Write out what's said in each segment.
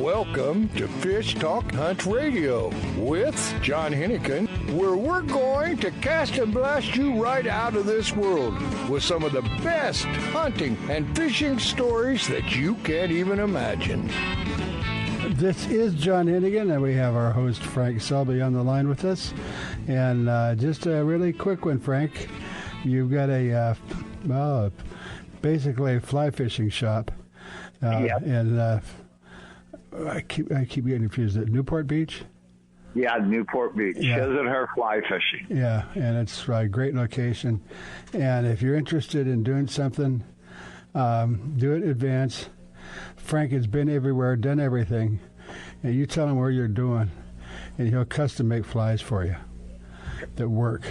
Welcome to Fish Talk Hunt Radio with John Hennigan, where we're going to cast and blast you right out of this world with some of the best hunting and fishing stories that you can't even imagine. This is John Hennigan, and we have our host Frank Selby on the line with us. And just a really quick one, Frank. You've got basically a fly fishing shop. Yep. And I keep getting confused. At Newport Beach? Yeah, Newport Beach. Yeah. Chisenhurst fly fishing. Yeah, and it's a great location. And if you're interested in doing something, do it in advance. Frank has been everywhere, done everything, and you tell him where you're doing, and he'll custom make flies for you that work.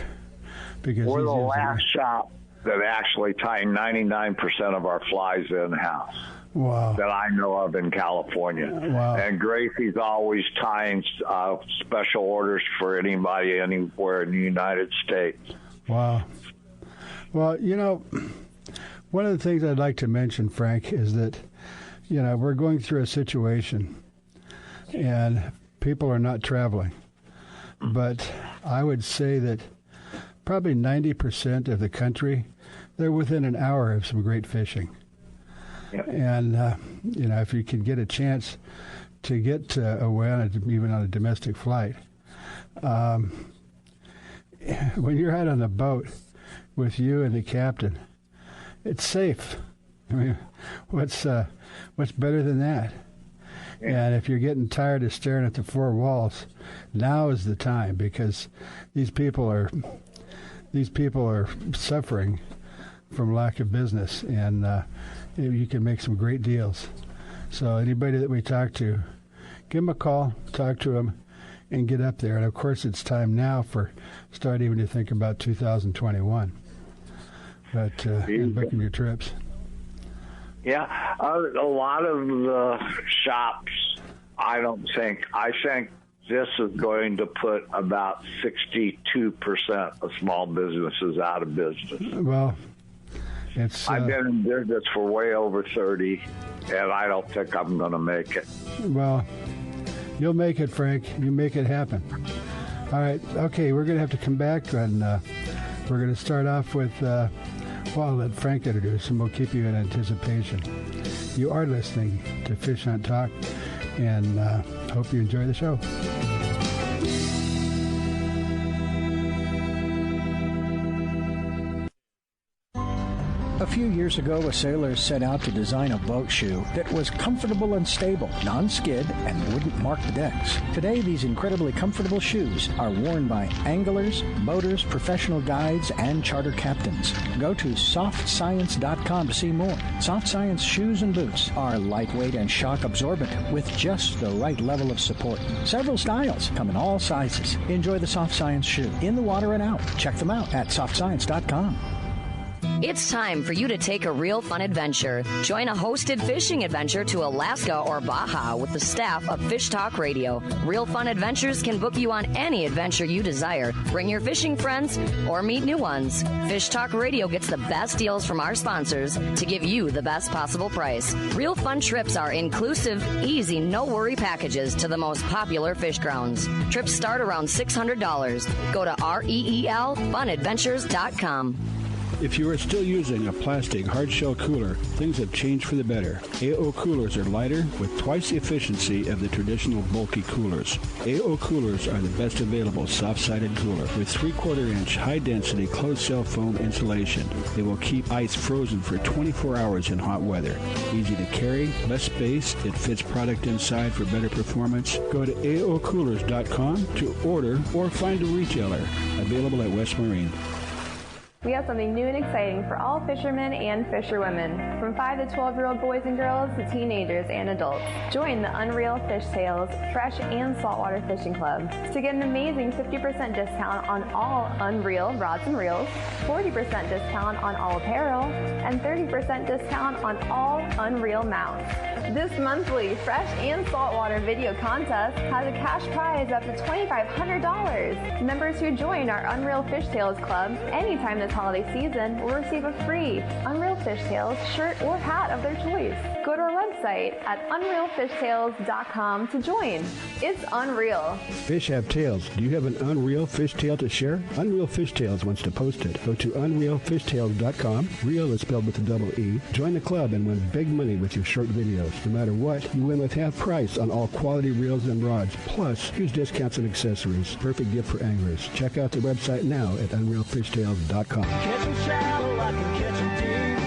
Because we're the last shop that actually tie 99% of our flies in-house. Wow. That I know of in California. Wow. And Gracie's always tying special orders for anybody anywhere in the United States. Wow. Well, one of the things I'd like to mention, Frank, is that, we're going through a situation and people are not traveling. But I would say that probably 90% of the country, they're within an hour of some great fishing. Yep. And, if you can get a chance to get away even on a domestic flight, when you're out on a boat with you and the captain, it's safe. I mean, what's better than that? Yeah. And if you're getting tired of staring at the four walls, now is the time, because these people are suffering from lack of business, and you can make some great deals. So anybody that we talk to, give them a call, talk to them, and get up there. And of course, it's time now for start even to think about 2021. But and booking your trips. Yeah, a lot of the shops, I think this is going to put about 62% of small businesses out of business. Well, I've been in business for way over 30, and I don't think I'm going to make it. Well, you'll make it, Frank. You make it happen. All right. Okay, we're going to have to come back, and we're going to start off with, I'll let Frank introduce, and we'll keep you in anticipation. You are listening to Fish Hunt Talk, and hope you enjoy the show. A few years ago, a sailor set out to design a boat shoe that was comfortable and stable, non-skid, and wouldn't mark the decks. Today, these incredibly comfortable shoes are worn by anglers, boaters, professional guides, and charter captains. Go to SoftScience.com to see more. Soft Science shoes and boots are lightweight and shock absorbent with just the right level of support. Several styles come in all sizes. Enjoy the Soft Science shoe in the water and out. Check them out at SoftScience.com. It's time for you to take a real fun adventure. Join a hosted fishing adventure to Alaska or Baja with the staff of Fish Talk Radio. Real Fun Adventures can book you on any adventure you desire. Bring your fishing friends or meet new ones. Fish Talk Radio gets the best deals from our sponsors to give you the best possible price. Real Fun trips are inclusive, easy, no-worry packages to the most popular fish grounds. Trips start around $600. Go to REELfunadventures.com. If you are still using a plastic hard-shell cooler, things have changed for the better. AO coolers are lighter with twice the efficiency of the traditional bulky coolers. AO coolers are the best available soft-sided cooler with 3/4-inch high-density closed-cell foam insulation. They will keep ice frozen for 24 hours in hot weather. Easy to carry, less space, it fits product inside for better performance. Go to AOcoolers.com to order or find a retailer. Available at West Marine. We have something new and exciting for all fishermen and fisherwomen, from 5 to 12-year-old boys and girls to teenagers and adults. Join the Unreal Fish Sales Fresh and Saltwater Fishing Club to get an amazing 50% discount on all Unreal rods and reels, 40% discount on all apparel, and 30% discount on all Unreal mounts. This monthly Fresh and Saltwater video contest has a cash prize up to $2,500. Members who join our Unreal Fish Sales Club anytime this holiday season will receive a free Unreal Fishtails shirt or hat of their choice. Go to our website at unrealfishtails.com to join. It's unreal. Fish have tails. Do you have an Unreal Fishtail to share? Unreal Fishtails wants to post it. Go to unrealfishtails.com. Real is spelled with a double E. Join the club and win big money with your short videos. No matter what, you win with half price on all quality reels and rods, plus huge discounts and accessories. Perfect gift for anglers. Check out the website now at unrealfishtails.com. Catch 'em shallow, I can catch 'em deep.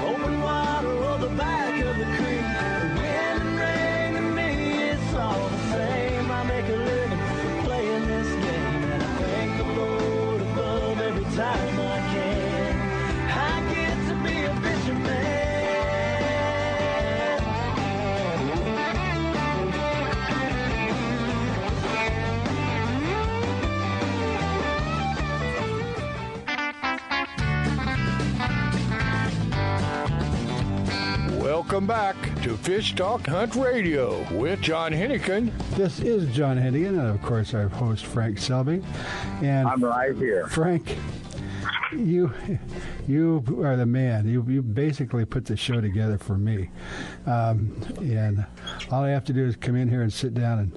Open water or the back of the creek. Wind and rain to me, it's all the same. I make a living playing this game, and I thank the Lord above every time I can. I get to be a fisherman. Welcome back to Fish Talk Hunt Radio with John Hennigan. This is John Hennigan, and of course our host Frank Selby. And I'm right here. Frank, you are the man. You basically put the show together for me, and all I have to do is come in here and sit down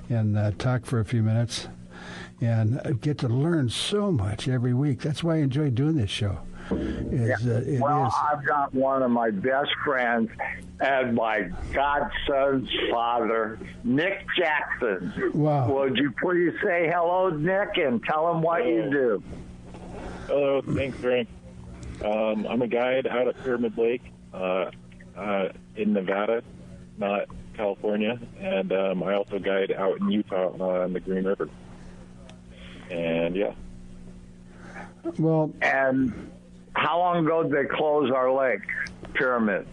and talk for a few minutes, and I get to learn so much every week. That's why I enjoy doing this show. I've got one of my best friends and my godson's father, Nick Jackson. Wow. Would you please say hello, Nick, and tell him what you do? Hello, thanks, Frank. I'm a guide out at Pyramid Lake in Nevada, not California, and I also guide out in Utah on the Green River. And, yeah. Well, and how long ago did they close our lake, Pyramid?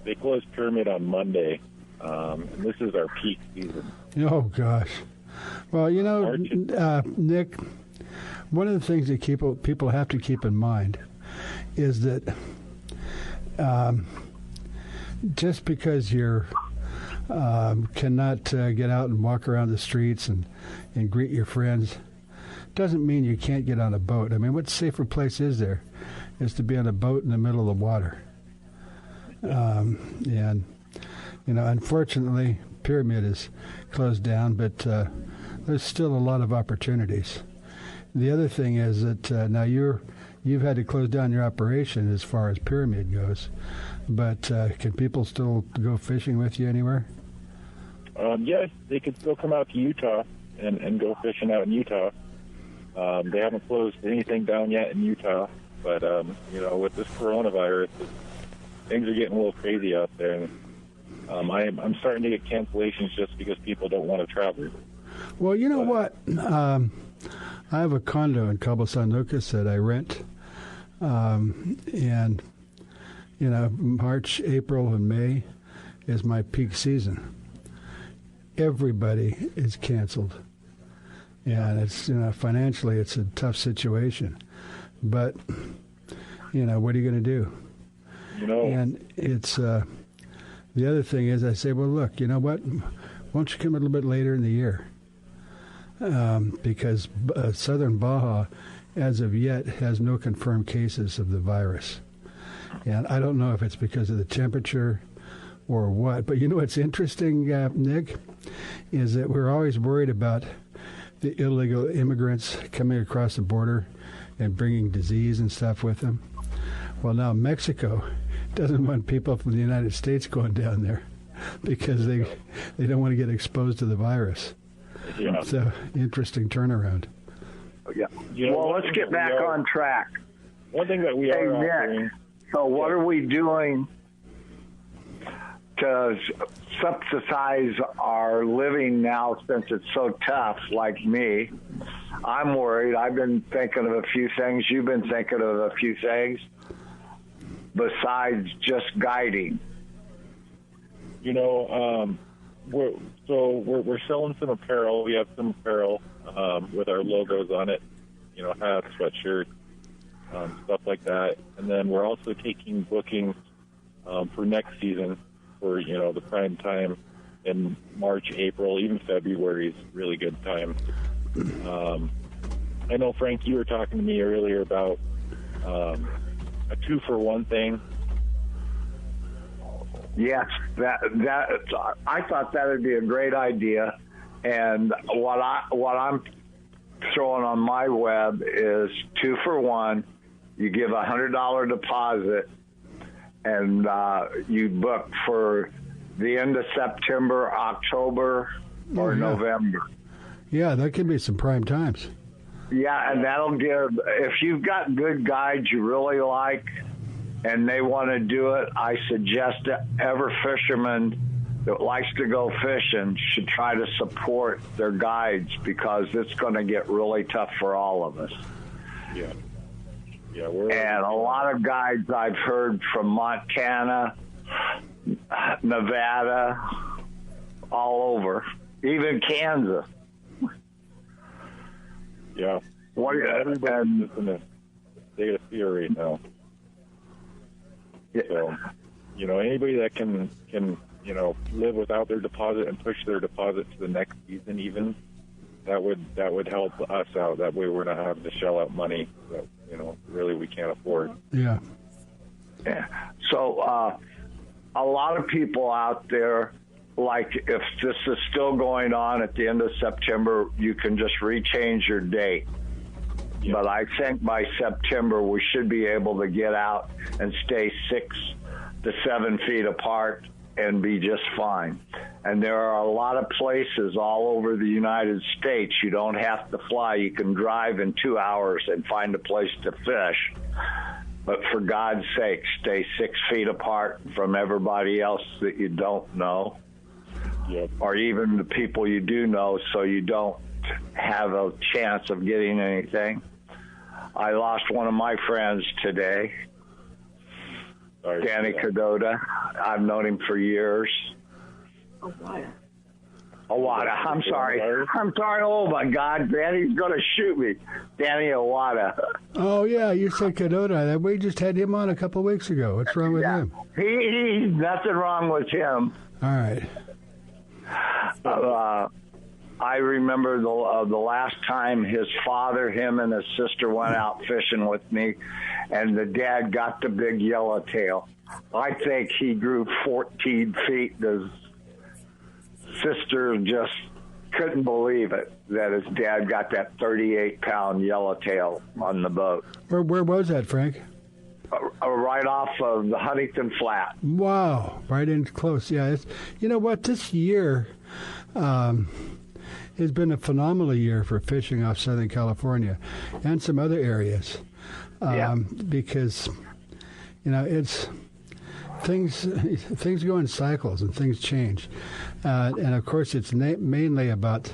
They closed Pyramid on Monday, and this is our peak season. Oh, gosh. Well, you know, Nick, one of the things that people have to keep in mind is that just because you're cannot get out and walk around the streets and greet your friends doesn't mean you can't get on a boat. I mean, what safer place is there is to be on a boat in the middle of the water? And, you know, unfortunately, Pyramid is closed down, but there's still a lot of opportunities. The other thing is that now you've had to close down your operation as far as Pyramid goes, but can people still go fishing with you anywhere? Yes, they could still come out to Utah and go fishing out in Utah. They haven't closed anything down yet in Utah, but, you know, with this coronavirus, things are getting a little crazy out there. I'm starting to get cancellations just because people don't want to travel. Well, you know what? I have a condo in Cabo San Lucas that I rent, and, you know, March, April, and May is my peak season. Everybody is canceled. And it's, you know, financially it's a tough situation, but, you know, what are you going to do? You know, and it's the other thing is I say, well, look, you know what? Won't you come a little bit later in the year? Because Southern Baja, as of yet, has no confirmed cases of the virus, and I don't know if it's because of the temperature or what. But you know what's interesting, Nick, is that we're always worried about the illegal immigrants coming across the border and bringing disease and stuff with them. Well, now Mexico doesn't want people from the United States going down there because they don't want to get exposed to the virus. Yeah. So, interesting turnaround. Yeah. You know, well, let's get back on track. One thing that we are offering. Nick, so what are we doing to subsidize our living now since it's so tough, like me? I'm worried. I've been thinking of a few things. You've been thinking of a few things besides just guiding. You know, we're selling some apparel. We have some apparel with our logos on it, you know, hats, sweatshirts, stuff like that. And then we're also taking bookings for next season for, you know, the prime time in March, April, even February is really good time. And I know, Frank, you were talking to me earlier about a 2-for-1 thing. Yes, that I thought that would be a great idea. And what I'm throwing on my web is 2-for-1. You give a $100 deposit, and you book for the end of September, October, or November. Yeah, that could be some prime times. Yeah, and that'll give, if you've got good guides you really like and they want to do it, I suggest that every fisherman that likes to go fishing should try to support their guides, because it's going to get really tough for all of us. Yeah. Yeah, and a lot of guides I've heard from Montana, Nevada, all over, even Kansas. Yeah. Everybody's just in a state of fear right now. Yeah. So, anybody that can live without their deposit and push their deposit to the next season, even that would help us out. That way, we're not having to shell out money that really we can't afford. Yeah. Yeah. So a lot of people out there, like if this is still going on at the end of September, you can just rechange your date. Yeah. But I think by September we should be able to get out and stay 6 to 7 feet apart and be just fine. And there are a lot of places all over the United States you don't have to fly. You can drive in 2 hours and find a place to fish. But for God's sake, stay 6 feet apart from everybody else that you don't know. Yep. Or even the people you do know, so you don't have a chance of getting anything. I lost one of my friends today, Danny Cadota. I've known him for years. Owada. I'm sorry. Oh, my God. Danny's going to shoot me. Danny Owada. Oh, yeah. You said Cadota. We just had him on a couple of weeks ago. What's wrong with him? He's nothing wrong with him. All right. I remember the last time his father, him and his sister went out fishing with me, and the dad got the big yellowtail. I think he grew 14 feet. His sister just couldn't believe it that his dad got that 38-pound yellowtail on the boat. Where was that, Frank? Right off of the Huntington Flat. Wow, right in close. Yeah, you know what? This year has been a phenomenal year for fishing off Southern California and some other areas. Because it's things go in cycles and things change, and of course it's mainly about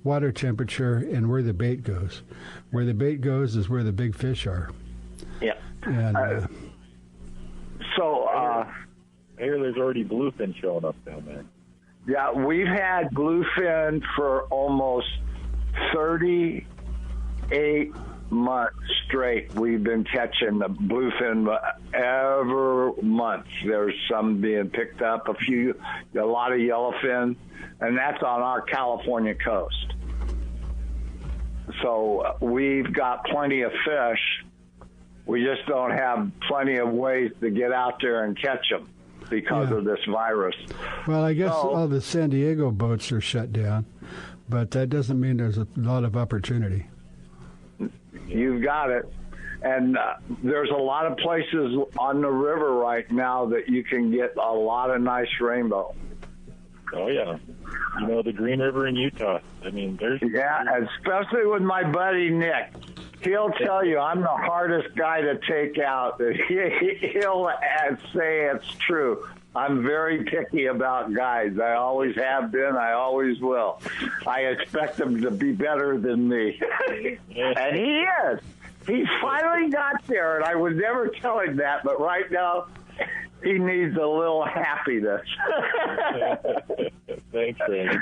water temperature and where the bait goes. Where the bait goes is where the big fish are. Yeah. And, I hear there's already bluefin showing up down there. Yeah, we've had bluefin for almost 38 months straight. We've been catching the bluefin every month. There's some being picked up, a lot of yellowfin, and that's on our California coast. So we've got plenty of fish. We just don't have plenty of ways to get out there and catch them because of this virus. Well, I guess all the San Diego boats are shut down, but that doesn't mean there's a lot of opportunity. You've got it. And there's a lot of places on the river right now that you can get a lot of nice rainbow. Oh, yeah. The Green River in Utah. I mean, there's... Yeah, especially with my buddy Nick. He'll tell you I'm the hardest guy to take out. He'll say it's true. I'm very picky about guys. I always have been. I always will. I expect them to be better than me. And he is. He finally got there, and I would never tell him that, but right now he needs a little happiness. Thanks, Randy.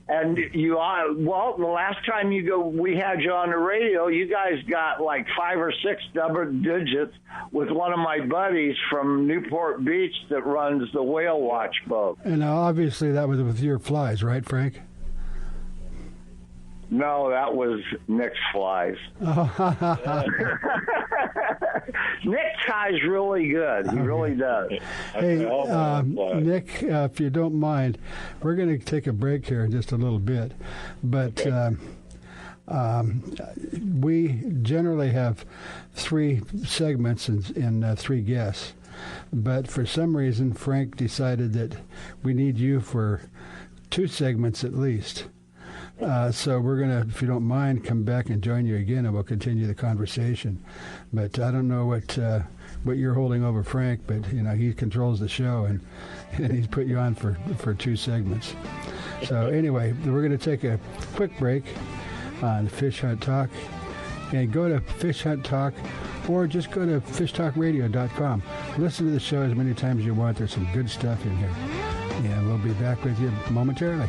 And the last time we had you on the radio, you guys got like 5 or 6 double digits with one of my buddies from Newport Beach that runs the Whale Watch boat. And obviously that was with your flies, right, Frank? No, that was Nick's flies. Nick ties really good. He really does. Hey, Nick, if you don't mind, we're going to take a break here in just a little bit. But we generally have 3 segments and 3 guests. But for some reason, Frank decided that we need you for 2 segments at least. So we're going to, if you don't mind, come back and join you again, and we'll continue the conversation. But I don't know what you're holding over Frank, but he controls the show, and he's put you on for 2 segments. So anyway, we're going to take a quick break on Fish Hunt Talk, and go to Fish Hunt Talk, or just go to fishtalkradio.com. Listen to the show as many times as you want. There's some good stuff in here, and we'll be back with you momentarily.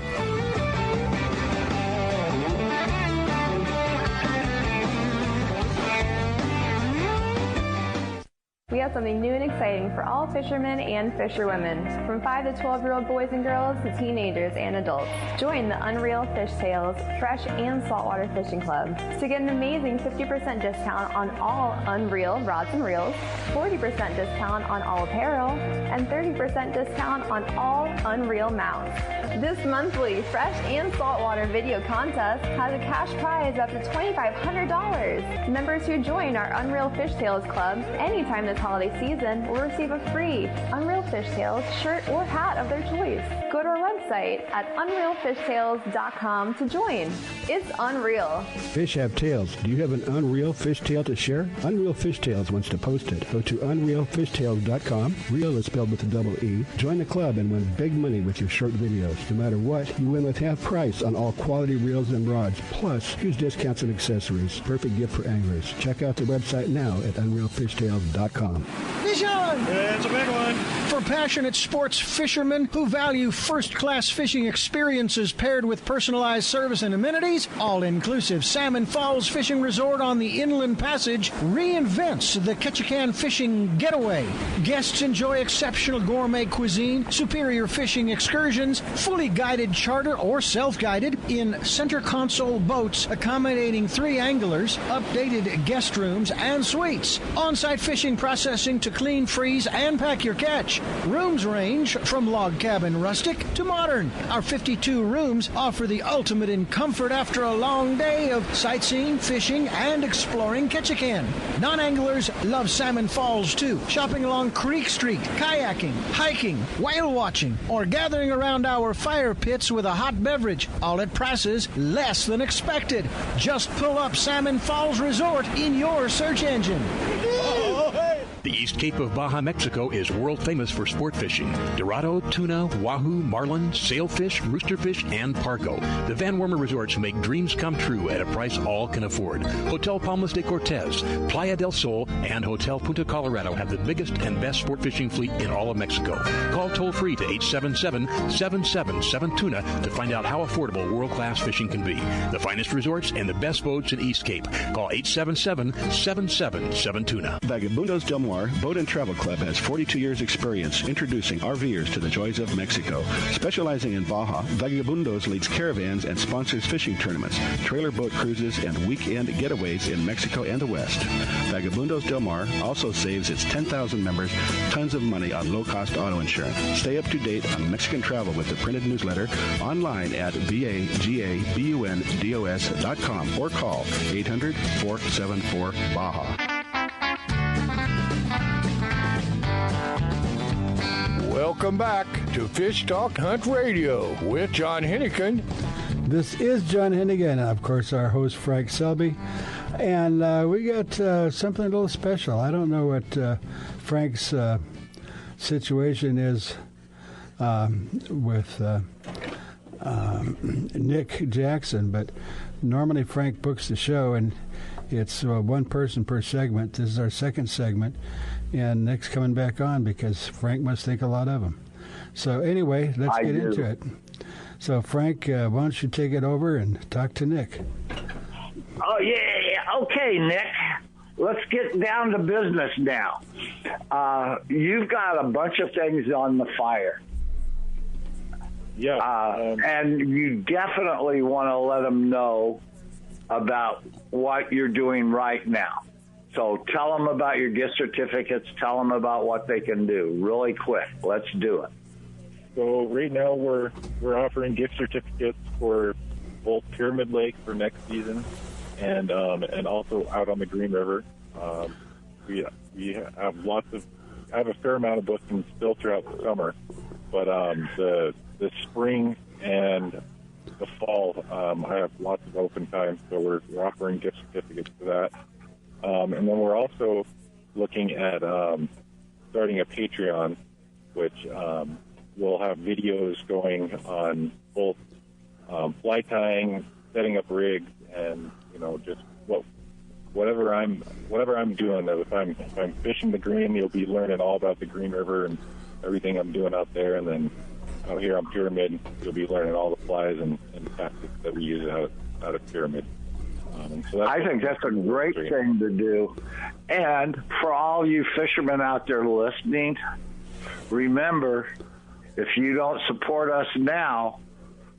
We have something new and exciting for all fishermen and fisherwomen, from 5 to 12-year-old boys and girls to teenagers and adults. Join the Unreal Fish Sales Fresh and Saltwater Fishing Club to get an amazing 50% discount on all Unreal rods and reels, 40% discount on all apparel, and 30% discount on all Unreal mounts. This monthly Fresh and Saltwater video contest has a cash prize up to $2,500. Members who join our Unreal Fish Sales Club anytime this holiday season will receive a free Unreal Fish Tales shirt or hat of their choice. Go to our website at unrealfishtails.com to join. It's unreal. Fish have tails. Do you have an Unreal Fish Tale to share? Unreal Fish Tales wants to post it. Go to unrealfishtails.com. Real is spelled with a double E. Join the club and win big money with your short videos. No matter what, you win with half price on all quality reels and rods. Plus, huge discounts and accessories. Perfect gift for anglers. Check out the website now at unrealfishtails.com. Fish on! Yeah, it's a big one. For passionate sports fishermen who value first-class fishing experiences paired with personalized service and amenities, all-inclusive Salmon Falls Fishing Resort on the Inland Passage reinvents the Ketchikan fishing getaway. Guests enjoy exceptional gourmet cuisine, superior fishing excursions, fully guided charter or self-guided in center console boats accommodating 3 anglers, updated guest rooms and suites, on-site fishing processing to clean, freeze, and pack your catch. Rooms range from log cabin rustic to modern. Our 52 rooms offer the ultimate in comfort after a long day of sightseeing, fishing, and exploring Ketchikan. Non-anglers love Salmon Falls too, shopping along Creek Street, kayaking, hiking, whale watching, or gathering around our fire pits with a hot beverage, all at prices less than expected. Just pull up Salmon Falls Resort in your search engine. The East Cape of Baja, Mexico is world famous for sport fishing. Dorado, tuna, wahoo, marlin, sailfish, roosterfish, and pargo. The Van Wormer Resorts make dreams come true at a price all can afford. Hotel Palmas de Cortez, Playa del Sol, and Hotel Punta Colorado have the biggest and best sport fishing fleet in all of Mexico. Call toll-free to 877-777-TUNA to find out how affordable world-class fishing can be. The finest resorts and the best boats in East Cape. Call 877-777-TUNA. Vagabundos Del Mar Boat and Travel Club has 42 years experience introducing RVers to the joys of Mexico. Specializing in Baja, Vagabundos leads caravans and sponsors fishing tournaments, trailer boat cruises, and weekend getaways in Mexico and the West. Vagabundos Del Mar also saves its 10,000 members tons of money on low-cost auto insurance. Stay up to date on Mexican travel with the printed newsletter online at vagabundos.com or call 800-474-BAJA. Welcome back to Fish Talk Hunt Radio with John Hennigan. This is John Hennigan, and of course our host Frank Selby. And we got something a little special. I don't know what Frank's situation is with Nick Jackson, but normally Frank books the show, and it's one person per segment. This is our second segment. And Nick's coming back on because Frank must think a lot of him. So anyway, let's get into it. So Frank, why don't you take it over and talk to Nick? Oh, yeah. Okay, Nick. Let's get down to business now. You've got a bunch of things on the fire. Yeah. And you definitely want to let them know about what you're doing right now. So tell them about your gift certificates. Tell them about what they can do really quick. Let's do it. So right now we're offering gift certificates for both Pyramid Lake for next season and also out on the Green River. We have I have a fair amount of bookings still throughout the summer, but the spring and the fall I have lots of open time, so we're offering gift certificates for that. And then we're also looking at starting a Patreon, which will have videos going on both fly tying, setting up rigs, and just whatever I'm doing. If I'm fishing the Green, you'll be learning all about the Green River and everything I'm doing out there. And then out here on Pyramid, you'll be learning all the flies and tactics that we use out of Pyramid. So I think that's a great thing to do. And for all you fishermen out there listening, remember, if you don't support us now,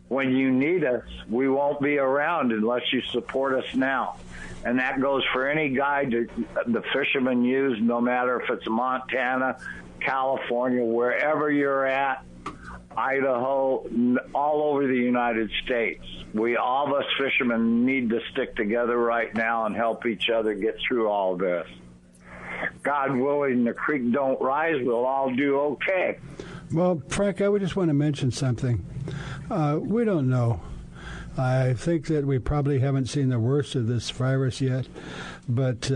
when you need us, we won't be around unless you support us now. And that goes for any guide the fishermen use, no matter if it's Montana, California, wherever you're at, Idaho, all over the United States. All of us fishermen need to stick together right now and help each other get through all this. God willing, the creek don't rise, we'll all do okay. Well, Frank, I would just want to mention something. We don't know. I think that we probably haven't seen the worst of this virus yet, but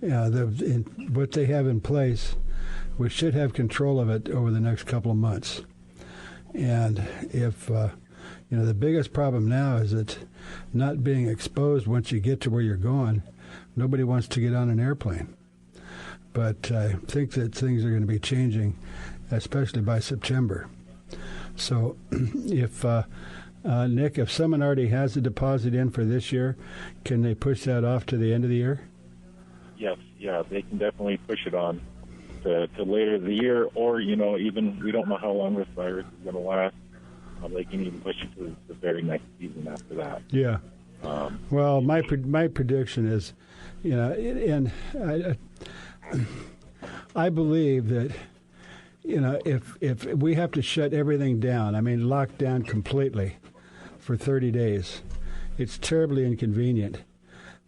what they have in place, we should have control of it over the next couple of months. And if the biggest problem now is that not being exposed once you get to where you're going. Nobody wants to get on an airplane. But I think that things are going to be changing, especially by September. So if Nick, if someone already has a deposit in for this year, can they push that off to the end of the year? Yes, they can definitely push it on to later in the year, or even we don't know how long this virus is going to last. They can even push it to the very next season after that. Yeah. Well, my prediction is, and I believe that, if we have to shut everything down, lock down completely for 30 days, it's terribly inconvenient.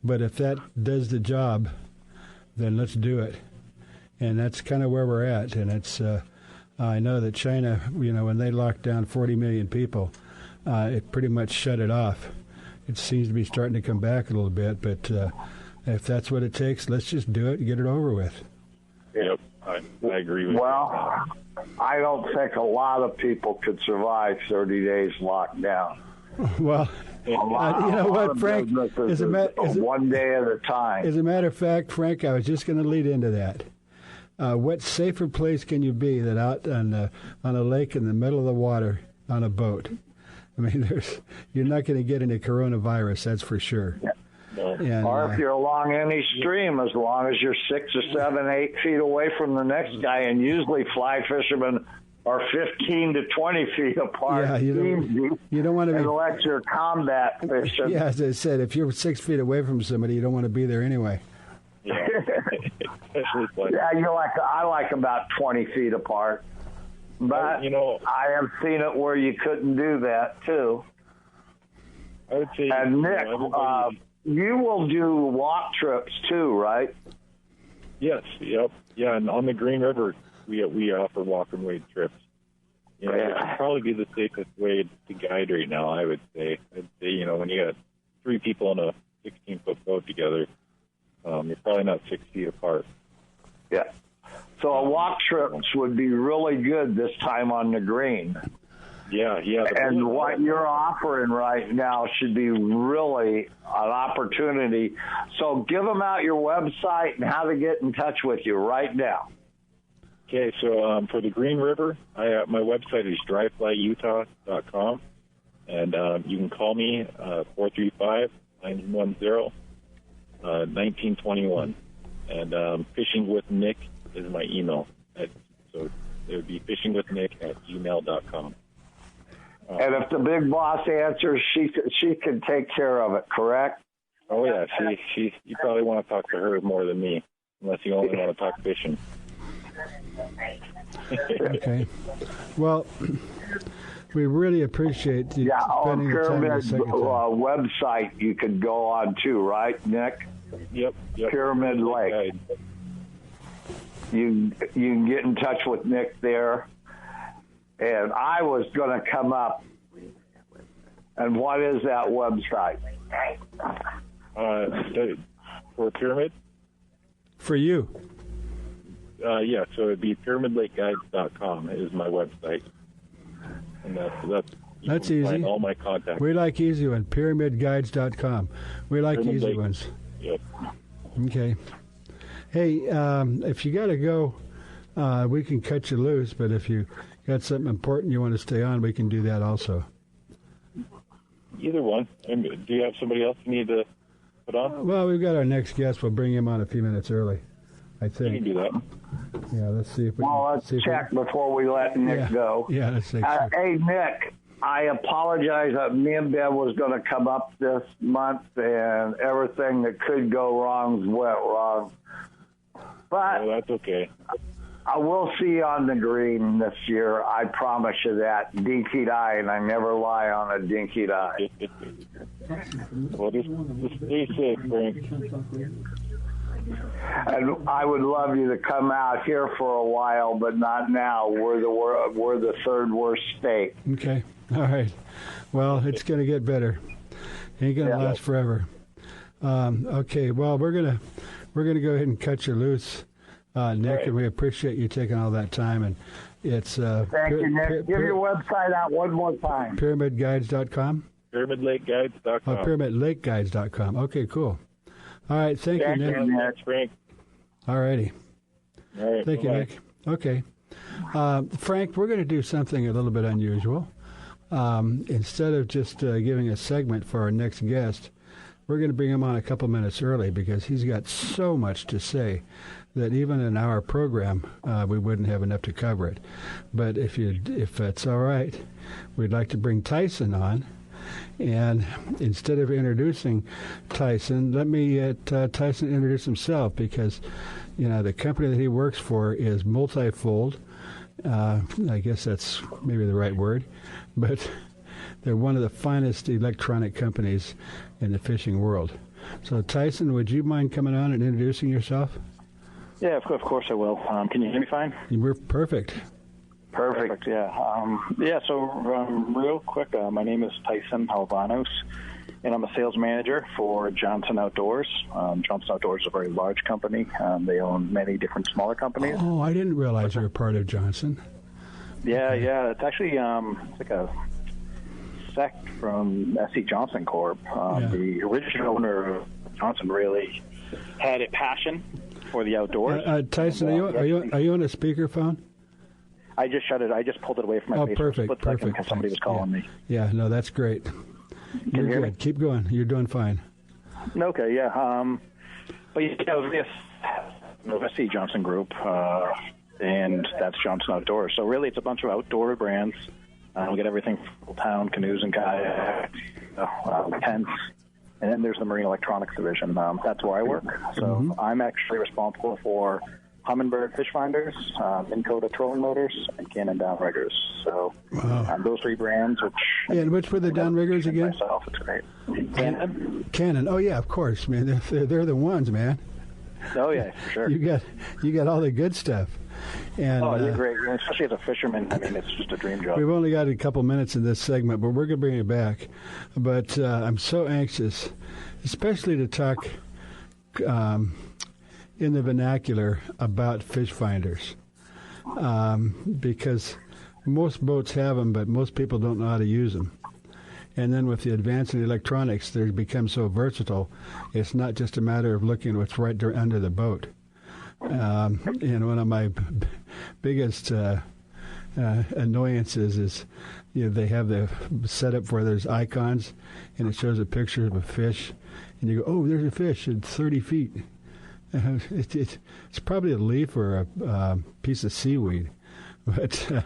But if that does the job, then let's do it. And that's kind of where we're at. And it's, I know that China, when they locked down 40 million people, it pretty much shut it off. It seems to be starting to come back a little bit, but if that's what it takes, let's just do it and get it over with. Yep, I agree with you. Well, I don't think a lot of people could survive 30 days locked down. Well, you know what, Frank? One day at a time. As a matter of fact, Frank, I was just going to lead into that. What safer place can you be than out on a lake in the middle of the water on a boat? You're not going to get any coronavirus, that's for sure. Yeah. And, or if you're along any stream, as long as you're 6 or 7, 8 feet away from the next guy, and usually fly fishermen are 15 to 20 feet apart. Yeah, you don't want to be unless you're combat fishing. Yeah, as I said, if you're 6 feet away from somebody, you don't want to be there anyway. Yeah, I like about 20 feet apart. But I have seen it where you couldn't do that too. I would say, and Nick, you will do walk trips too, right? Yes. Yep. Yeah, and on the Green River, we offer walk and wade trips. It would probably be the safest way to guide right now. I would say. I'd say when you got 3 people on a 16-foot boat together, you're probably not 6 feet apart. Yeah. So a walk trips would be really good this time on the Green. Yeah. And what you're offering right now should be really an opportunity. So give them out your website and how to get in touch with you right now. Okay, so for the Green River, my website is dryflyutah.com, and you can call me 435-910-1921. And Fishing with Nick is my email. So it would be fishingwithnick@gmail.com. And if the big boss answers, she can take care of it, correct? Oh, yeah. She. You probably want to talk to her more than me, unless you only want to talk fishing. Okay. Well, we really appreciate you spending the time Pyramid the second time. website you could go on too, right, Nick? Yep. Pyramid Lake. You can get in touch with Nick there. And I was going to come up. And what is that website? For Pyramid? For you. Yeah, so it'd be pyramidlakeguides.com is my website. And that's easy. Find all my contacts. We like easy ones. Pyramidguides.com. We like Pyramid easy Lake. ones. Yep. Okay. Hey, if you got to go, we can cut you loose, but if you got something important you want to stay on, we can do that also. Either one. And do you have somebody else you need to put on? Well, we've got our next guest. We'll bring him on a few minutes early, I think. You can do that. Yeah, let's see if we let's check before we let Nick go. Yeah, let's see. Sure. Hey, Nick, I apologize. Me and Bev was going to come up this month, and everything that could go wrong went wrong. But that's okay. I will see you on the green this year. I promise you that. Dinky eye, and I never lie on a dinky eye. Well, just stay safe, Frank. And I would love you to come out here for a while, but not now. We're the third worst state. Okay. All right. Well, it's going to get better. Ain't going to last forever. Okay. Well, we're gonna go ahead and cut you loose, Nick, and we appreciate you taking all that time. And it's thank you, Nick. Give your website out one more time. Pyramidguides.com. Pyramidlakeguides.com. Oh, pyramidlakeguides.com. Okay. Cool. All right. Thank you, Nick. Thanks, Frank. All righty. All right. Thank you, Nick. Okay. Frank, we're going to do something a little bit unusual. Instead of just giving a segment for our next guest, we're going to bring him on a couple minutes early because he's got so much to say that even in our program, we wouldn't have enough to cover it. But if that's all right, we'd like to bring Tyson on. And instead of introducing Tyson, let me let Tyson introduce himself because, the company that he works for is Multifold. I guess that's maybe the right word, but they're one of the finest electronic companies in the fishing world. So, Tyson, would you mind coming on and introducing yourself? Yeah, of course I will. Can you hear me fine? We're perfect. Perfect, yeah. So real quick, my name is Tyson Alvanos, and I'm a sales manager for Johnson Outdoors. Johnson Outdoors is a very large company. They own many different smaller companies. Oh, I didn't realize you were part of Johnson. Yeah. It's actually it's like a sect from S.C. Johnson Corp. The original owner of Johnson really had a passion for the outdoors. Tyson, are you on a speakerphone? I just shut it. I just pulled it away from my face. Perfect. Because somebody was calling me. Yeah, no, that's great. You're good. Me? Keep going. You're doing fine. Okay, yeah. But this SC Johnson Group, and that's Johnson Outdoors. So really, it's a bunch of outdoor brands. We get everything from town, canoes and kayaks, tents, and then there's the Marine Electronics Division. That's where I work. So I'm actually responsible for Humminbird fish finders, Minn Kota trolling motors, and Cannon downriggers. So those three brands, which... Yeah, and which were the downriggers again? Myself, it's great. Cannon. Oh, yeah, of course, man. They're the ones, man. Oh, yeah, for sure. You got all the good stuff. And, you're great. Especially as a fisherman, I mean, it's just a dream job. We've only got a couple minutes in this segment, but we're going to bring it back. But I'm so anxious, especially to talk... in the vernacular about fish finders, because most boats have them, but most people don't know how to use them. And then with the advance in electronics, they've become so versatile, it's not just a matter of looking what's right under the boat. And one of my biggest annoyances is, they have the setup where there's icons, and it shows a picture of a fish, and you go, oh, there's a fish at 30 feet. It's probably a leaf or a piece of seaweed, but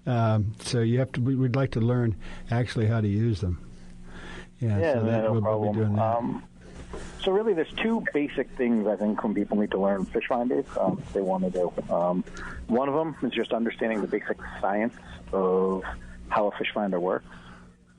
So you have to. We'd like to learn actually how to use them. Yeah, so no we'll problem. be doing that. So really, there's two basic things I think when people need to learn fish finders, they want to do. One of them is just understanding the basic science of how a fish finder works.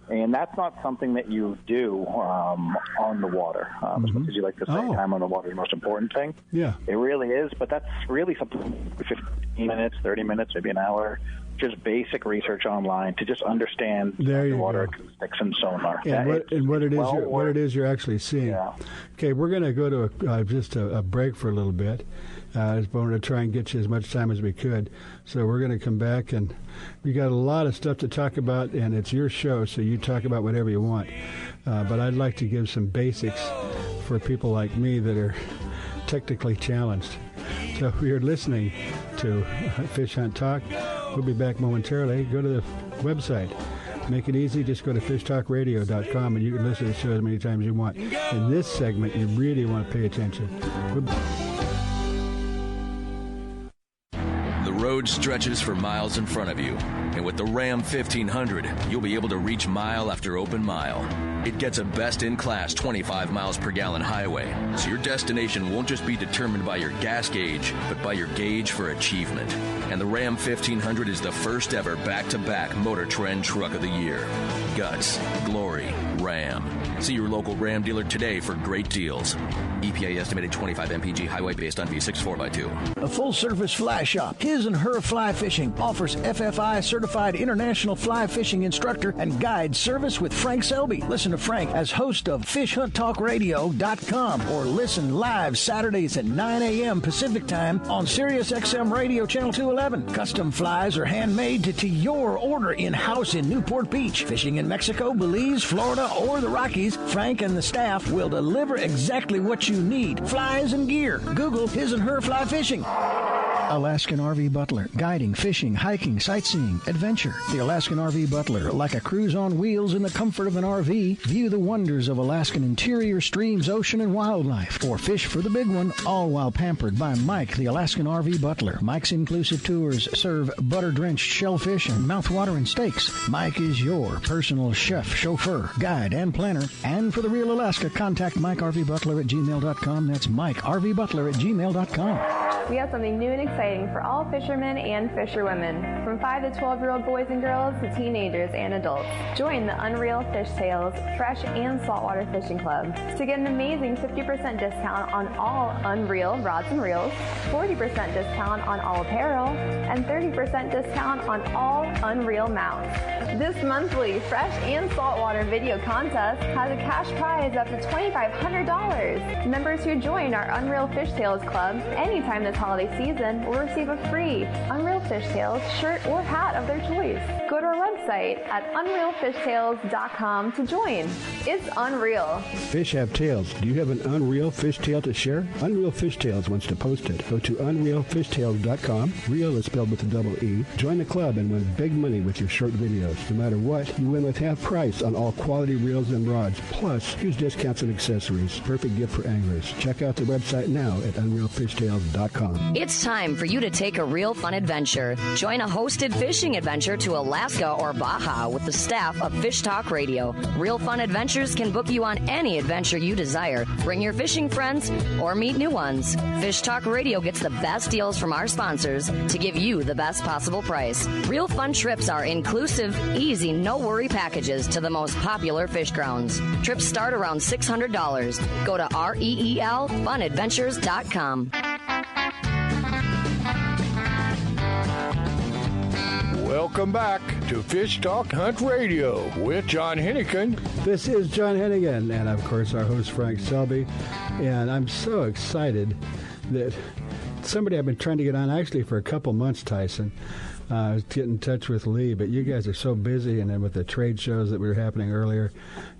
And that's not something that you do on the water. Because you like to say time on the water is the most important thing. Yeah. It really is, but that's really something 15 minutes, 30 minutes, maybe an hour, just basic research online to just understand the water acoustics and sonar. And what it is you're actually seeing. Yeah. Okay, we're going to go to just a break for a little bit. I wanted to try and get you as much time as we could. So we're going to come back, and we got a lot of stuff to talk about, and it's your show, so you talk about whatever you want. But I'd like to give some basics for people like me that are technically challenged. So you're listening to Fish Hunt Talk. We'll be back momentarily. Go to the website. Make it easy. Just go to fishtalkradio.com, and you can listen to the show as many times as you want. In this segment, you really want to pay attention. The road stretches for miles in front of you, and with the Ram 1500, you'll be able to reach mile after open mile. It gets a best-in-class 25 miles per gallon highway, so your destination won't just be determined by your gas gauge, but by your gauge for achievement. And the Ram 1500 is the first ever back-to-back Motor Trend Truck of the Year. Guts, glory, Ram. See your local Ram dealer today for great deals. EPA estimated 25 mpg highway based on V6 4x2. A full-service fly shop, His and Her Fly Fishing, offers FFI certified international fly fishing instructor and guide service with Frank Selby. Listen to Frank as host of FishHuntTalkRadio.com or listen live Saturdays at 9 a.m. Pacific Time on SiriusXM Radio Channel 211. Custom flies are handmade to your order in-house in Newport Beach. Fishing in Mexico, Belize, Florida, or the Rockies, Frank and the staff will deliver exactly what you need. Flies and gear. Google His and Her Fly Fishing. Alaskan RV Butler. Guiding, fishing, hiking, sightseeing, adventure. The Alaskan RV Butler. Like a cruise on wheels in the comfort of an RV. View the wonders of Alaskan interior, streams, ocean, and wildlife. Or fish for the big one, all while pampered by Mike, the Alaskan RV Butler. Mike's inclusive tours serve butter-drenched shellfish and mouth-watering steaks. Mike is your personal chef, chauffeur, guide, and planner. And for the real Alaska, contact MikeRVButler at gmail.com. That's MikeRVButler at gmail.com. We have something new and exciting for all fishermen and fisherwomen, from 5 to 12-year-old boys and girls to teenagers and adults. Join the Unreal Fish Tales Fresh and Saltwater Fishing Club to get an amazing 50% discount on all Unreal rods and reels, 40% discount on all apparel, and 30% discount on all Unreal mounts. This monthly Fresh and Saltwater video contest has a cash prize up to $2,500. Members who join our Unreal Fish Tales Club anytime this holiday season will receive a free Unreal Fish Tales shirt or hat of their choice. Go to our website at unrealfishtales.com to join. It's unreal. Fish have tails. Do you have an Unreal Fish Tale to share? Unreal Fish Tales wants to post it. Go to unrealfishtales.com. Real is spelled with a double E. Join the club and win big money with your short videos. No matter what, you win with half price on all quality reels and rods. Plus, huge discounts and accessories. Perfect gift for anglers. Check out the website now at unrealfishtales.com. It's time for you to take a real fun adventure. Join a hosted fishing adventure to Alaska or Baja with the staff of Fish Talk Radio. Real Fun Adventures can book you on any adventure you desire. Bring your fishing friends or meet new ones. Fish Talk Radio gets the best deals from our sponsors to give you the best possible price. Real Fun trips are inclusive, easy, no-worry packages to the most popular fish grounds. Trips start around $600. Go to REELFunadventures.com. Welcome back to Fish Talk Hunt Radio with John Hennigan. This is John Hennigan, and of course our host Frank Selby. And I'm so excited that somebody I've been trying to get on actually for a couple months, Tyson. I was getting in touch with Lee, but you guys are so busy, and then with the trade shows that were happening earlier,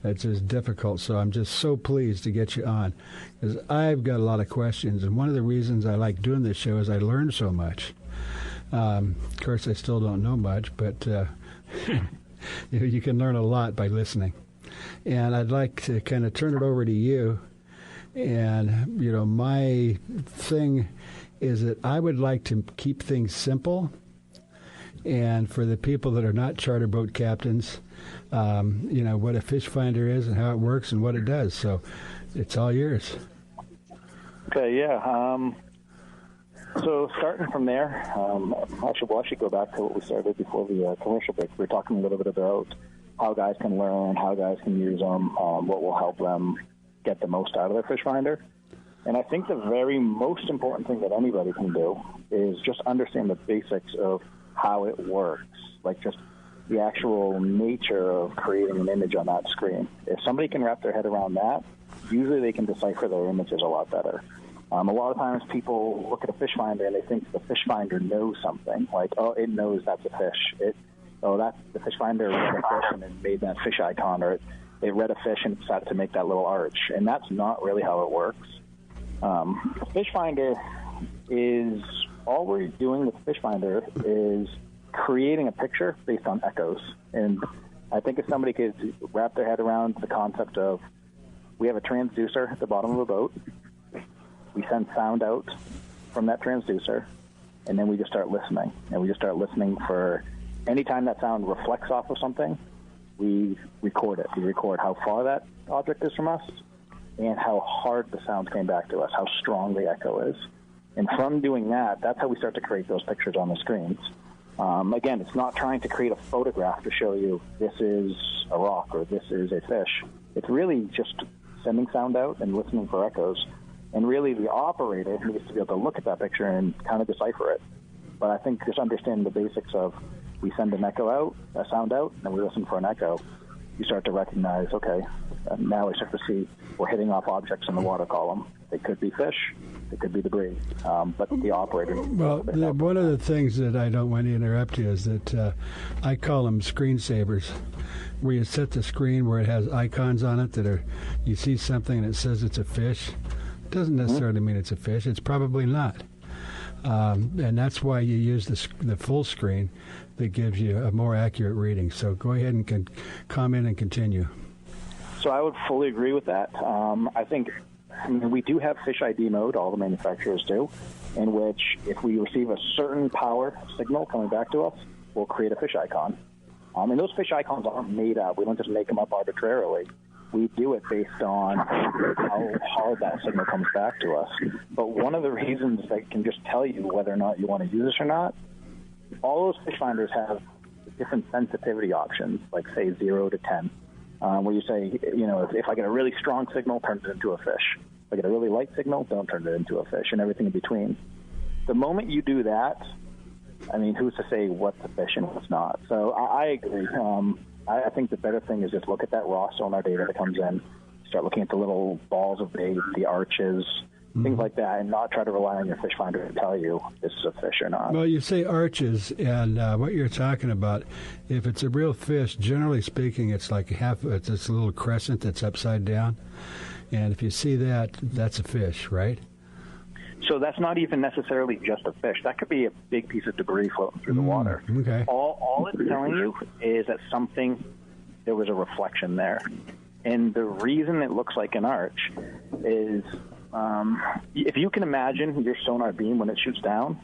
it's just difficult. So I'm just so pleased to get you on, because I've got a lot of questions, and one of the reasons I like doing this show is I learn so much. Of course, I still don't know much, but you can learn a lot by listening. And I'd like to kind of turn it over to you. And, my thing is that I would like to keep things simple And for the people that are not charter boat captains, what a fish finder is and how it works and what it does. So it's all yours. Okay, yeah. So starting from there, we'll actually go back to what we started before the commercial break. We were talking a little bit about how guys can learn, how guys can use them, what will help them get the most out of their fish finder. And I think the very most important thing that anybody can do is just understand the basics of how it works, like just the actual nature of creating an image on that screen. If somebody can wrap their head around that, usually they can decipher their images a lot better. A lot of times people look at a fish finder and they think the fish finder knows something, like, oh, it knows that's a fish. That's the fish finder read a fish and it made that fish icon, or it read a fish and decided to make that little arch. And that's not really how it works. The fish finder is, all we're doing with the fish finder is creating a picture based on echoes. And I think if somebody could wrap their head around the concept of, we have a transducer at the bottom of a boat, we send sound out from that transducer, and then we just start listening. And we just start listening for any time that sound reflects off of something, we record it. We record how far that object is from us and how hard the sound came back to us, how strong the echo is. And from doing that, that's how we start to create those pictures on the screens. Again, it's not trying to create a photograph to show you this is a rock or this is a fish. It's really just sending sound out and listening for echoes. And really, the operator needs to be able to look at that picture and kind of decipher it. But I think just understanding the basics of, we send an echo out, a sound out, and we listen for an echo, you start to recognize, okay, now we start to see we're hitting off objects in the water column. They could be fish, they could be debris, but the operator... Well, one of the things that I don't want to interrupt you is that I call them screensavers, where you set the screen where it has icons on it that are, you see something and it says it's a fish. Doesn't necessarily mean it's a fish. It's probably not. And that's why you use the full screen that gives you a more accurate reading. So go ahead and comment and continue. So I would fully agree with that. I think we do have Fish ID mode, all the manufacturers do, in which if we receive a certain power signal coming back to us, we'll create a fish icon. And those fish icons aren't made up. We don't just make them up arbitrarily. We do it based on how hard that signal comes back to us. But one of the reasons that can just tell you whether or not you want to use this or not, all those fish finders have different sensitivity options, like say 0 to 10, where you say, if I get a really strong signal, turn it into a fish. If I get a really light signal, don't turn it into a fish, and everything in between. The moment you do that, who's to say what's a fish and what's not? So I agree. I think the better thing is just look at that raw sonar data that comes in, start looking at the little balls of bait, the arches, things like that, and not try to rely on your fish finder to tell you this is a fish or not. Well, you say arches, and what you're talking about, if it's a real fish, generally speaking, it's like it's this little crescent that's upside down, and if you see that, that's a fish, right? So that's not even necessarily just a fish. That could be a big piece of debris floating through the water. Okay. All it's telling you is that there was a reflection there. And the reason it looks like an arch is if you can imagine your sonar beam when it shoots down,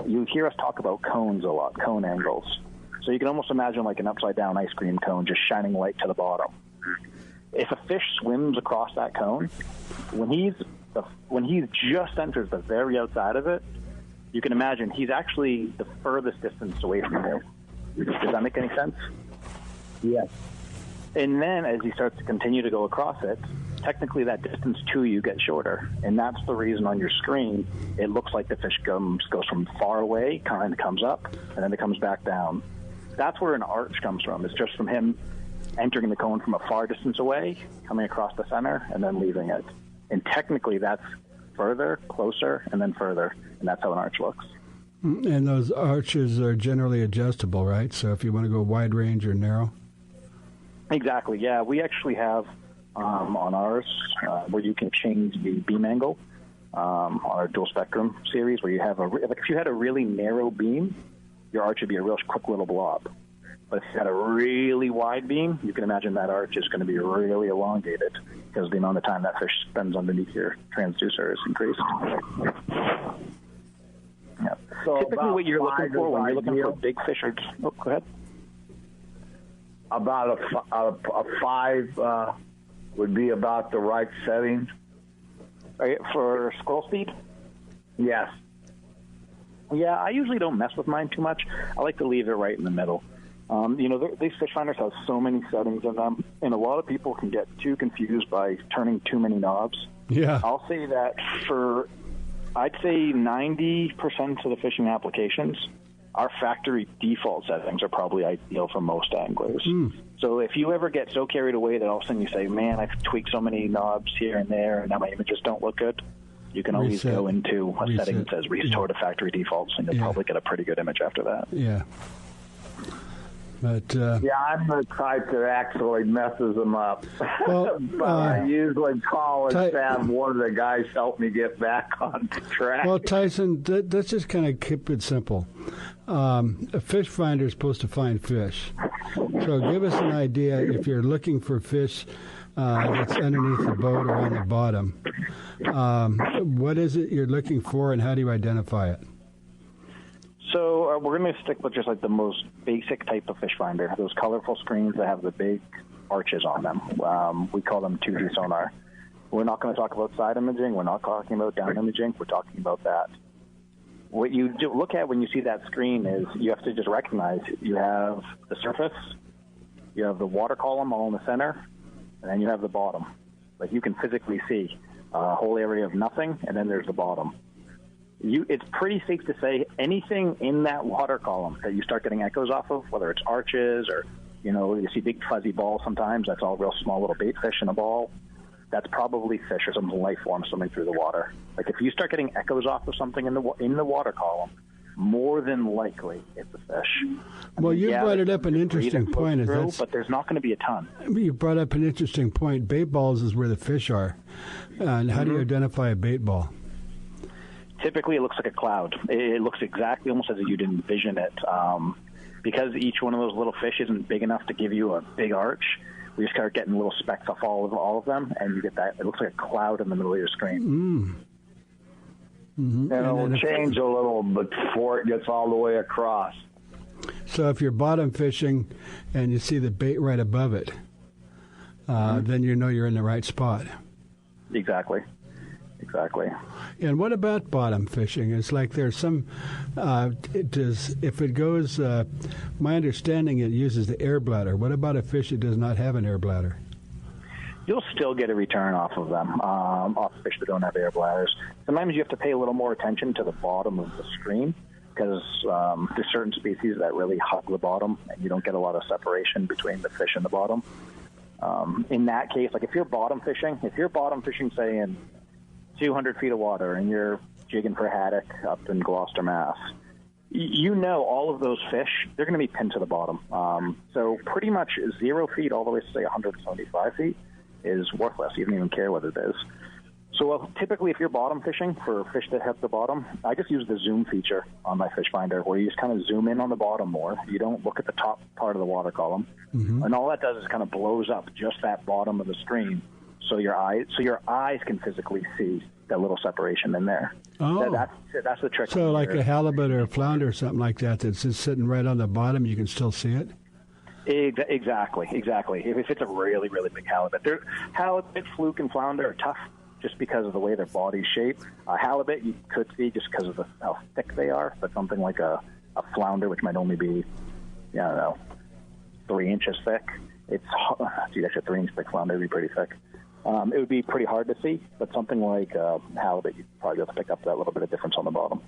you hear us talk about cones a lot, cone angles. So you can almost imagine like an upside-down ice cream cone just shining light to the bottom. If a fish swims across that cone, when he just enters the very outside of it, you can imagine he's actually the furthest distance away from you. Does that make any sense? Yes. And then as he starts to continue to go across it, technically that distance to you gets shorter. And that's the reason on your screen it looks like the fish goes from far away, kind of comes up, and then it comes back down. That's where an arch comes from. It's just from him entering the cone from a far distance away, coming across the center, and then leaving it. And technically that's further, closer, and then further, and that's how an arch looks. And those arches are generally adjustable, right? So if you want to go wide range or narrow? Exactly, yeah. We actually have on ours where you can change the beam angle on our dual spectrum series, where you have if you had a really narrow beam, your arch would be a real quick little blob. But if you had a really wide beam, you can imagine that arch is going to be really elongated because the amount of time that fish spends underneath your transducer is increased. Yeah. So typically what you're looking for when you're looking for big fish are... Oh, go ahead. About a 5 would be about the right setting. For scroll speed? Yes. Yeah, I usually don't mess with mine too much. I like to leave it right in the middle. These fish finders have so many settings in them, and a lot of people can get too confused by turning too many knobs. Yeah. I'll say that I'd say 90% of the fishing applications, our factory default settings are probably ideal for most anglers. So if you ever get so carried away that all of a sudden you say, man, I've tweaked so many knobs here and there, and now my images don't look good, you can always go into a setting that says restore to factory defaults, and you'll probably get a pretty good image after that. Yeah. But I'm the type that actually messes them up. Well, but I usually call and have one of the guys help me get back on track. Well, Tyson, let's just kind of keep it simple. A fish finder is supposed to find fish. So give us an idea if you're looking for fish that's underneath the boat or on the bottom. What is it you're looking for, and how do you identify it? So we're going to stick with just like the most basic type of fish finder, those colorful screens that have the big arches on them. We call them 2D sonar. We're not going to talk about side imaging. We're not talking about down imaging. We're talking about that. What you do look at when you see that screen is you have to just recognize you have the surface, you have the water column all in the center, and then you have the bottom. Like you can physically see a whole area of nothing, and then there's the bottom. It's pretty safe to say anything in that water column that you start getting echoes off of, whether it's arches or, you see big fuzzy balls sometimes, that's all real small little bait fish in a ball. That's probably fish or some life form swimming through the water. Like if you start getting echoes off of something in the water column, more than likely it's a fish. Well, you brought it up an interesting point. But there's not going to be a ton. You brought up an interesting point. Bait balls is where the fish are. And how do you identify a bait ball? Typically, it looks like a cloud. It looks exactly almost as if you'd envision it. Because each one of those little fish isn't big enough to give you a big arch, we just start getting little specks off all of them, and you get that. It looks like a cloud in the middle of your screen. And it'll change a little before it gets all the way across. So if you're bottom fishing and you see the bait right above it, then you know you're in the right spot. Exactly. And what about bottom fishing? It's like there's some, if it goes, my understanding it uses the air bladder. What about a fish that does not have an air bladder? You'll still get a return off of them, off fish that don't have air bladders. Sometimes you have to pay a little more attention to the bottom of the screen because there's certain species that really hug the bottom and you don't get a lot of separation between the fish and the bottom. In that case, like if you're bottom fishing, say in 200 feet of water and you're jigging for haddock up in Gloucester, Mass, all of those fish, they're going to be pinned to the bottom. So pretty much 0 feet all the way to, say, 175 feet is worthless. You don't even care what it is. So typically if you're bottom fishing for fish that hit the bottom, I just use the zoom feature on my fish finder where you just kind of zoom in on the bottom more. You don't look at the top part of the water column. And all that does is kind of blows up just that bottom of the screen. So your eyes can physically see that little separation in there. Oh, that's the trick. So like a halibut or a flounder or something like that that's just sitting right on the bottom, you can still see it? Exactly. If it's a really, really big halibut. Halibut, fluke, and flounder are tough just because of the way their body's shaped. Halibut you could see just because of how thick they are, but something like a flounder, which might only be, 3 inches thick. Actually, a 3 inch thick flounder would be pretty thick. It would be pretty hard to see, but something like halibut, you'd probably have to pick up that little bit of difference on the bottom.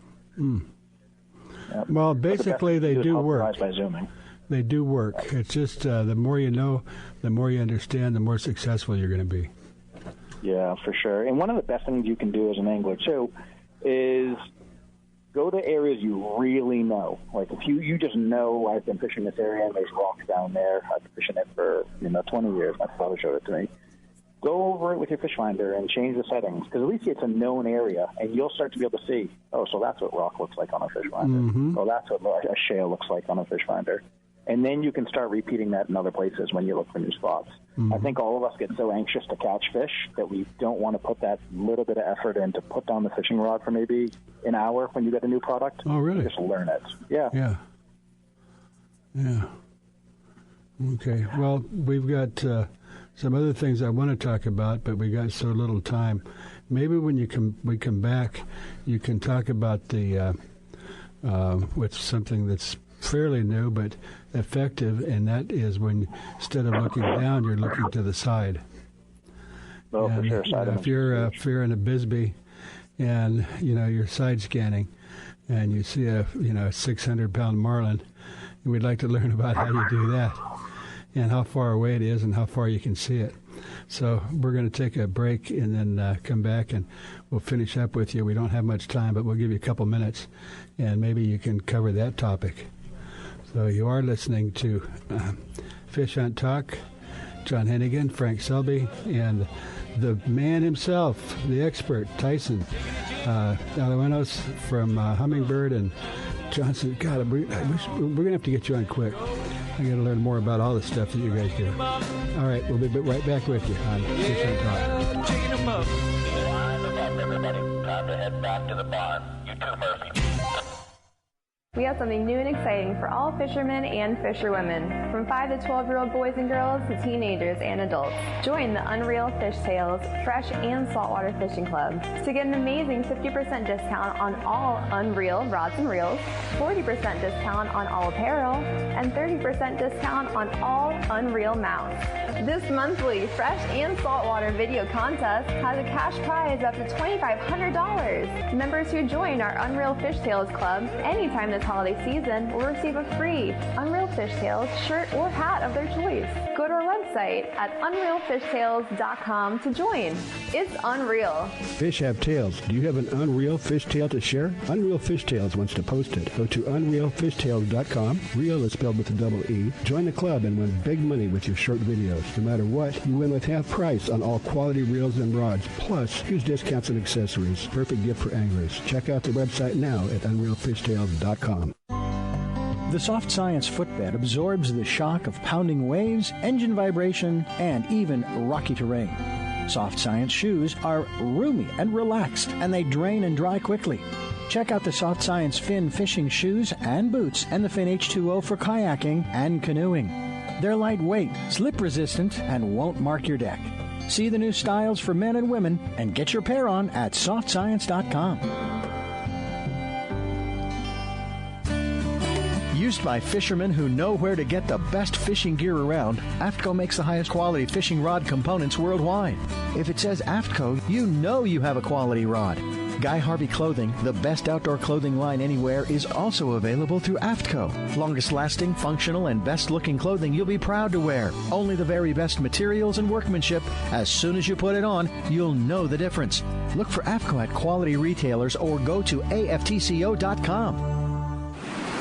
Yep. Well, basically, they do work. By zooming. They do work. It's just the more you know, the more you understand, the more successful you're going to be. Yeah, for sure. And one of the best things you can do as an angler, too, is go to areas you really know. Like if you just know, I've been fishing this area and there's rocks down there. I've been fishing it for 20 years. My father showed it to me. Go over it with your fish finder and change the settings because at least it's a known area and you'll start to be able to see, so that's what rock looks like on a fish finder. That's what a shale looks like on a fish finder. And then you can start repeating that in other places when you look for new spots. I think all of us get so anxious to catch fish that we don't want to put that little bit of effort in to put down the fishing rod for maybe an hour when you get a new product. Oh, really? Just learn it. Yeah. Yeah. Okay. Well, we've got some other things I want to talk about, but we got so little time. Maybe when we come back, you can talk about the with something that's fairly new but effective, and that is when instead of looking down, you're looking to the side. Oh, for sure. If you're in a Bisbee, and you're side scanning, and you see a 600-pound marlin, and we'd like to learn about how you do that, and how far away it is, and how far you can see it. So we're going to take a break and then come back, and we'll finish up with you. We don't have much time, but we'll give you a couple minutes, and maybe you can cover that topic. So you are listening to Fish Hunt Talk. John Hennigan, Frank Selby, and the man himself, the expert, Tyson Aluenos from Humminbird and Johnson. God, we're going to have to get you on quick. I got to learn more about all the stuff that you guys do. All right, we'll be right back with you on Fish Hunt Talk. Everybody, time to head back to the barn. You too, Murphy. We have something new and exciting for all fishermen and fisherwomen, from 5 to 12-year-old boys and girls to teenagers and adults. Join the Unreal Fish Tales Fresh and Saltwater Fishing Club to get an amazing 50% discount on all Unreal rods and reels, 40% discount on all apparel, and 30% discount on all Unreal mounts. This monthly Fresh and Saltwater video contest has a cash prize up to $2,500. Members who join our Unreal Fish Tales Club anytime this holiday season will receive a free Unreal Fish Tales shirt or hat of their choice. Go to our website at unrealfishtales.com to join. It's unreal. Fish have tails. Do you have an Unreal Fish Tale to share? Unreal Fish Tales wants to post it. Go to unrealfishtales.com. Real is spelled with a double E. Join the club and win big money with your short videos. No matter what, you win with half price on all quality reels and rods, plus huge discounts and accessories. Perfect gift for anglers. Check out the website now at unrealfishtales.com. The Soft Science footbed absorbs the shock of pounding waves, engine vibration, and even rocky terrain. Soft Science shoes are roomy and relaxed, and they drain and dry quickly. Check out the Soft Science Fin fishing shoes and boots and the Fin H2O for kayaking and canoeing. They're lightweight, slip-resistant, and won't mark your deck. See the new styles for men and women and get your pair on at softscience.com. Used by fishermen who know where to get the best fishing gear around, AFTCO makes the highest quality fishing rod components worldwide. If it says AFTCO, you know you have a quality rod. Guy Harvey Clothing, the best outdoor clothing line anywhere, is also available through AFTCO. Longest lasting, functional, and best looking clothing you'll be proud to wear. Only the very best materials and workmanship. As soon as you put it on, you'll know the difference. Look for AFTCO at quality retailers or go to aftco.com.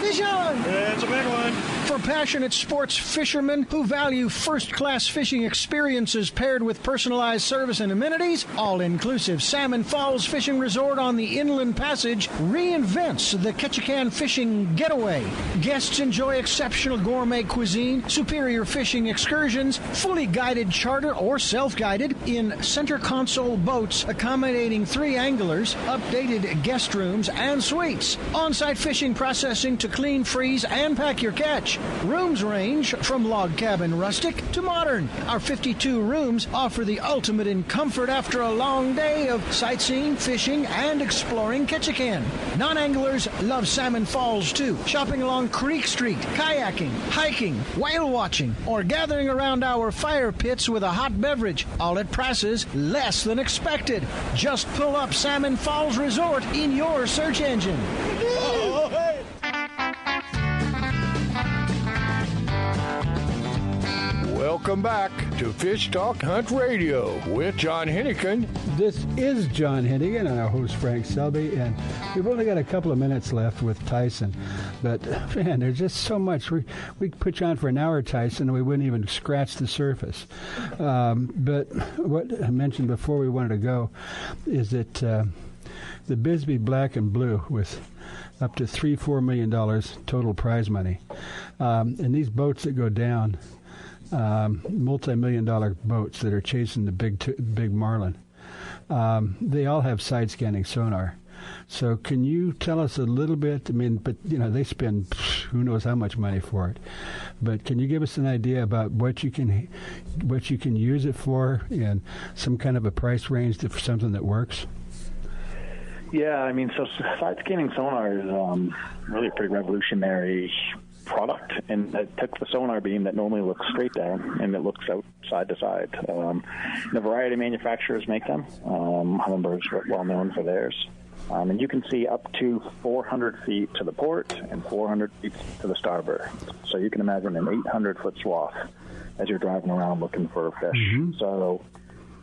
Fish on! It's a big one. For passionate sports fishermen who value first-class fishing experiences paired with personalized service and amenities, all-inclusive Salmon Falls Fishing Resort on the Inland Passage reinvents the Ketchikan fishing getaway. Guests enjoy exceptional gourmet cuisine, superior fishing excursions, fully guided charter or self-guided in center console boats accommodating 3 anglers, updated guest rooms and suites, on-site fishing processing to clean, freeze, and pack your catch. Rooms range from log cabin rustic to modern. Our 52 rooms offer the ultimate in comfort after a long day of sightseeing, fishing, and exploring Ketchikan. Non-anglers love Salmon Falls too. Shopping along Creek Street, kayaking, hiking, whale watching, or gathering around our fire pits with a hot beverage, all at prices less than expected. Just pull up Salmon Falls Resort in your search engine. Oh, hey. Welcome back to Fish Talk Hunt Radio with John Hennigan. This is John Hennigan and our host Frank Selby, and we've only got a couple of minutes left with Tyson. But, man, there's just so much. We could put you on for an hour, Tyson, and we wouldn't even scratch the surface. But what I mentioned before we wanted to go is that the Bisbee Black and Blue with up to $4 million total prize money. And these boats that go down, multi-million-dollar boats that are chasing the big marlin, they all have side-scanning sonar. So can you tell us a little bit? I mean, but they spend who knows how much money for it. But can you give us an idea about what you can use it for, and some kind of a price range for something that works? Yeah, I mean, so side scanning sonar is really a pretty revolutionary product, and it took the sonar beam that normally looks straight down and it looks out side to side. The variety of manufacturers make them. Humminbird's well known for theirs. And you can see up to 400 feet to the port and 400 feet to the starboard. So you can imagine an 800-foot swath as you're driving around looking for a fish. Mm-hmm. So,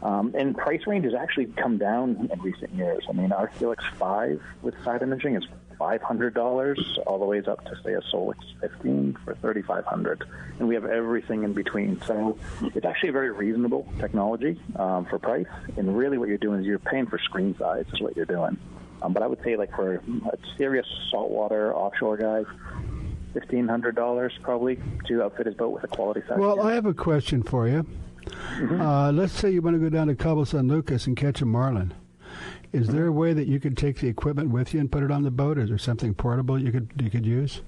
and price range has actually come down in recent years. I mean, our Felix 5 with side imaging is $500, all the way up to, say, a Solix 15 for $3,500. And we have everything in between. So it's actually a very reasonable technology for price. And really what you're doing is you're paying for screen size is what you're doing. But I would say, like, for a serious saltwater offshore guy, $1,500 probably to outfit his boat with a quality size. Well, I have a question for you. Mm-hmm. Let's say you want to go down to Cabo San Lucas and catch a marlin. Is there a way that you could take the equipment with you and put it on the boat? Is there something portable you could use?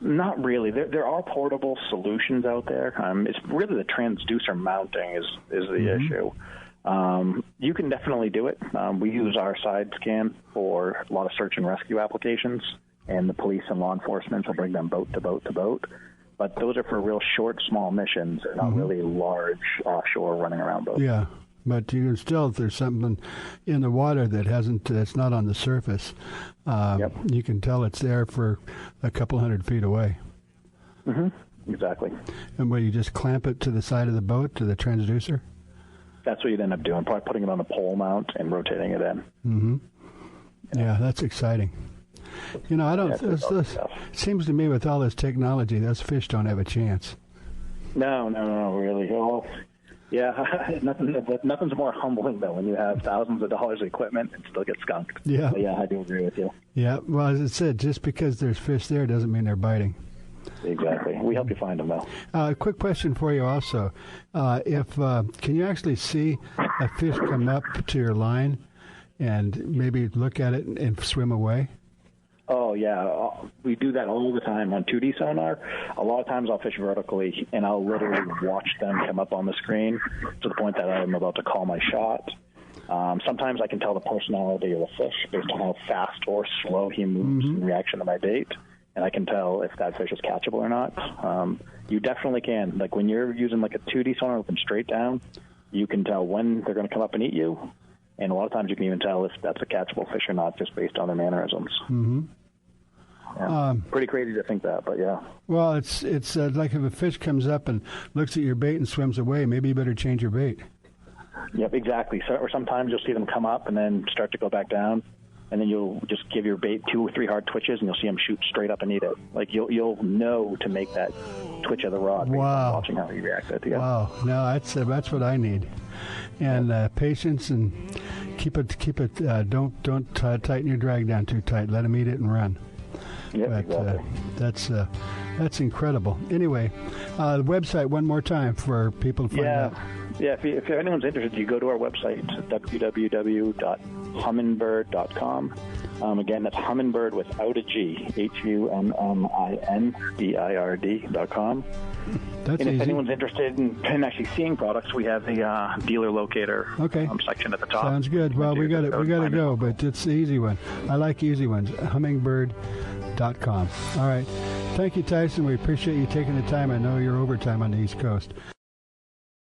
Not really. There are portable solutions out there. It's really the transducer mounting is the issue. You can definitely do it. We use our side scan for a lot of search and rescue applications, and the police and law enforcement will bring them boat to boat to boat. But those are for real short, small missions, not really large offshore running around boats. Yeah, but you can still, if there's something in the water that's not on the surface, you can tell it's there for a couple hundred feet away. Mm-hmm. Exactly. And will you just clamp it to the side of the boat, to the transducer? That's what you'd end up doing, probably putting it on a pole mount and rotating it in. Mm-hmm. Yeah, that's exciting. I don't. It seems to me with all this technology, those fish don't have a chance. No, really. Well, yeah, nothing's more humbling though when you have thousands of dollars of equipment and still get skunked. Yeah, but yeah, I do agree with you. Yeah, well, as I said, just because there's fish there doesn't mean they're biting. Exactly. We help you find them, though. Quick question for you also. Can you actually see a fish come up to your line and maybe look at it and swim away? Oh, yeah. We do that all the time on 2D sonar. A lot of times I'll fish vertically, and I'll literally watch them come up on the screen to the point that I'm about to call my shot. Sometimes I can tell the personality of the fish based on how fast or slow he moves in reaction to my bait. And I can tell if that fish is catchable or not. You definitely can. Like when you're using like a 2D sonar looking straight down, you can tell when they're going to come up and eat you. And a lot of times you can even tell if that's a catchable fish or not just based on their mannerisms. Mm-hmm. Yeah. Pretty crazy to think that, but yeah. Well, it's like if a fish comes up and looks at your bait and swims away, maybe you better change your bait. Yep, exactly. So, or sometimes you'll see them come up and then start to go back down. And then you'll just give your bait 2 or 3 hard twitches, and you'll see them shoot straight up and eat it. Like you'll know to make that twitch of the rod. Wow! Watching how he reacts to it. Wow! No, that's what I need, and patience and keep it. Don't tighten your drag down too tight. Let them eat it and run. Yeah, exactly. That's incredible. Anyway, the website one more time for people to find out. Yeah, if anyone's interested, you go to our website, www.humminbird.com. Again, that's Humminbird without a G, HUMMINBIRD.com. That's and if easy. anyone's interested in actually seeing products, we have the dealer locator section at the top. Sounds good. Well, we got to go, but it's the easy one. I like easy ones. Humminbird.com. All right. Thank you, Tyson. We appreciate you taking the time. I know you're overtime on the East Coast.